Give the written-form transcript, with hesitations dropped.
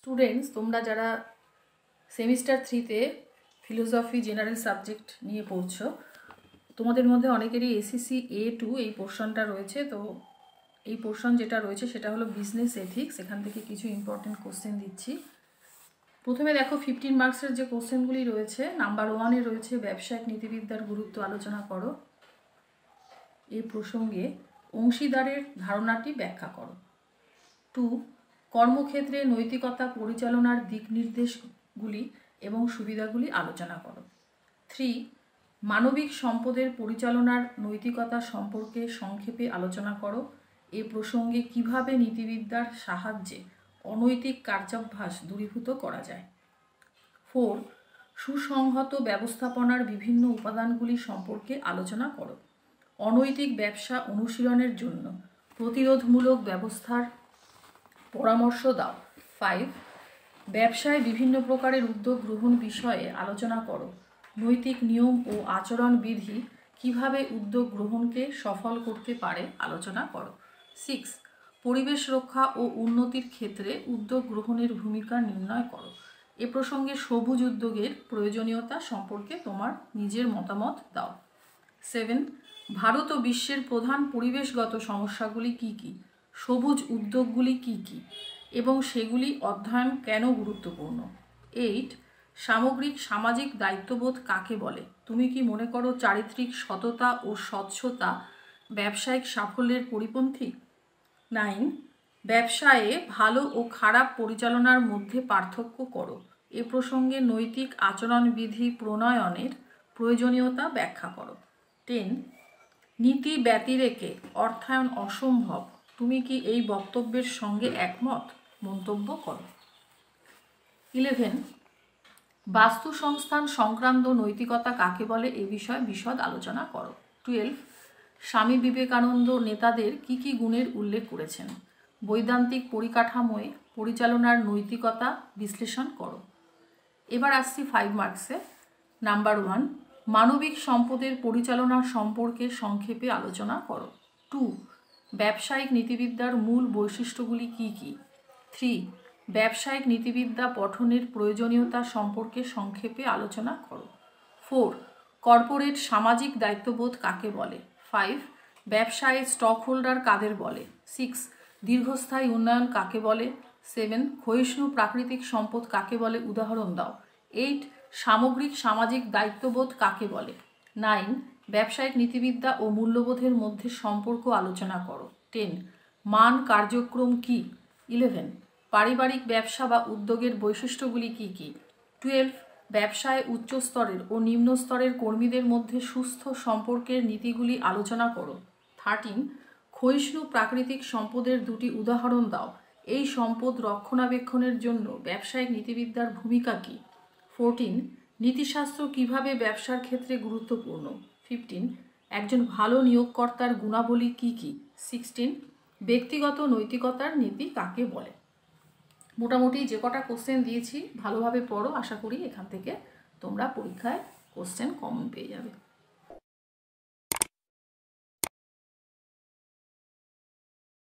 Students, তোমরা যারা semester 3-তে philosophy general subject নিয়ে পড়ছো, তোমাদের মধ্যে অনেকেরই এসিসি A2 এই পোর্শনটা রয়েছে। তো এই পোর্শন যেটা রয়েছে সেটা হলো বিজনেস এথিক্স। এখান থেকে কিছু ইম্পর্টেন্ট কোশ্চেন দিচ্ছি। প্রথমে দেখো 15 মার্কসের যে কোশ্চেনগুলি রয়েছে, নাম্বার 1-এ রয়েছে ব্যবসায়িক নীতিবিদ্যার গুরুত্ব আলোচনা করো। এই প্রসঙ্গে অংশীদারের ধারণাটি ব্যাখ্যা করো। 2, কর্মক্ষেত্রে নৈতিকতা পরিচালনার দিক নির্দেশগুলি এবং সুবিধাগুলি আলোচনা করো। 3, মানবিক সম্পদের পরিচালনার নৈতিকতা সম্পর্কে সংক্ষেপে আলোচনা করো। এ প্রসঙ্গে কিভাবে নীতিবিদ্যার সাহায্যে অনৈতিক কার্যাভ্যাস দূরীভূত করা যায়। 4, সুসংহত ব্যবস্থাপনার বিভিন্ন উপাদানগুলি সম্পর্কে আলোচনা করো। অনৈতিক ব্যবসা অনুশীলনের জন্য প্রতিরোধমূলক ব্যবস্থার পরামর্শ দাও। 5, ব্যবসায় বিভিন্ন প্রকারের উদ্যোগ গ্রহণ বিষয়ে আলোচনা করো। নৈতিক নিয়ম ও আচরণ বিধি কিভাবে উদ্যোগ গ্রহণকে সফল করতে পারে আলোচনা করো। 6, পরিবেশ রক্ষা ও উন্নতির ক্ষেত্রে উদ্যোগ গ্রহণের ভূমিকা নির্ণয় করো। এ প্রসঙ্গে সবুজ উদ্যোগের প্রয়োজনীয়তা সম্পর্কে তোমার নিজের মতামত দাও। 7, ভারত ও বিশ্বের প্রধান পরিবেশগত সমস্যাগুলি কি কি, সবুজ উদ্যোগগুলি কি কি এবং সেগুলি অধ্যয়ন কেন গুরুত্বপূর্ণ। 8, সামগ্রিক সামাজিক দায়িত্ববোধ কাকে বলে, তুমি কি মনে করো চারিত্রিক সততা ও স্বচ্ছতা ব্যবসায়িক সাফল্যের পরিপন্থী। 9, ব্যবসায়ে ভালো ও খারাপ পরিচালনার মধ্যে পার্থক্য করো। এ প্রসঙ্গে নৈতিক আচরণবিধি প্রণয়নের প্রয়োজনীয়তা ব্যাখ্যা করো। 10, নীতি ব্যতিরেকে অর্থায়ন অসম্ভব, তুমি কি এই বক্তব্যের সঙ্গে একমত, মন্তব্য করো। 11, বাস্তু সংস্থান সংক্রান্ত নৈতিকতা কাকে বলে, এ বিষয়ে বিশদ আলোচনা করো। 12, স্বামী বিবেকানন্দ নেতাদের কি কি গুণের উল্লেখ করেছেন। বৈদান্তিক পরিকাঠামোয় পরিচালনার নৈতিকতা বিশ্লেষণ করো। এবার আসছি 5 মার্কসে। নাম্বার 1, মানবিক সম্পদের পরিচালনা সম্পর্কে সংক্ষেপে আলোচনা করো। 2, ব্যবসায়িক নীতিবিদ্যার মূল বৈশিষ্ট্যগুলি কি কি। 3, ব্যবসায়িক নীতিবিদ্যা পঠনের প্রয়োজনীয়তা সম্পর্কে সংক্ষেপে আলোচনা করো। 4, কর্পোরেট সামাজিক দায়িত্ববোধ কাকে বলে। 5, ব্যবসায়ে স্টক হোল্ডার কাদের বলে। 6, দীর্ঘস্থায়ী উন্নয়ন কাকে বলে। 7, ক্ষয়িষ্ণু প্রাকৃতিক সম্পদ কাকে বলে, উদাহরণ দাও। 8, সামগ্রিক সামাজিক দায়িত্ববোধ কাকে বলে। 9, ব্যবসায়িক নীতিবিদ্যা ও মূল্যবোধের মধ্যে সম্পর্ক আলোচনা করো। 10, মান কার্যক্রম কি। 11, পারিবারিক ব্যবসা বা উদ্যোগের বৈশিষ্ট্যগুলি কি কি। 12, ব্যবসায় উচ্চ স্তরের ও নিম্ন স্তরের কর্মীদের মধ্যে সুস্থ সম্পর্কের নীতিগুলি আলোচনা করো। 13, ক্ষয়িষ্ণু প্রাকৃতিক সম্পদের দুটি উদাহরণ দাও। এই সম্পদ রক্ষণাবেক্ষণের জন্য ব্যবসায়িক নীতিবিদ্যার ভূমিকা কী। 14, নীতিশাস্ত্র কিভাবে ব্যবসার ক্ষেত্রে গুরুত্বপূর্ণ। 15, একজন ভালো নিয়োগকর্তার গুণাবলী কি কি। 16, ব্যক্তিগত নৈতিকতার নীতি কাকে বলে। মোটামুটি যে কটা কোশ্চেন দিয়েছি ভালোভাবে পড়ো, আশা করি এখান থেকে তোমরা পরীক্ষায় কোশ্চেন কমন পেয়ে যাবে।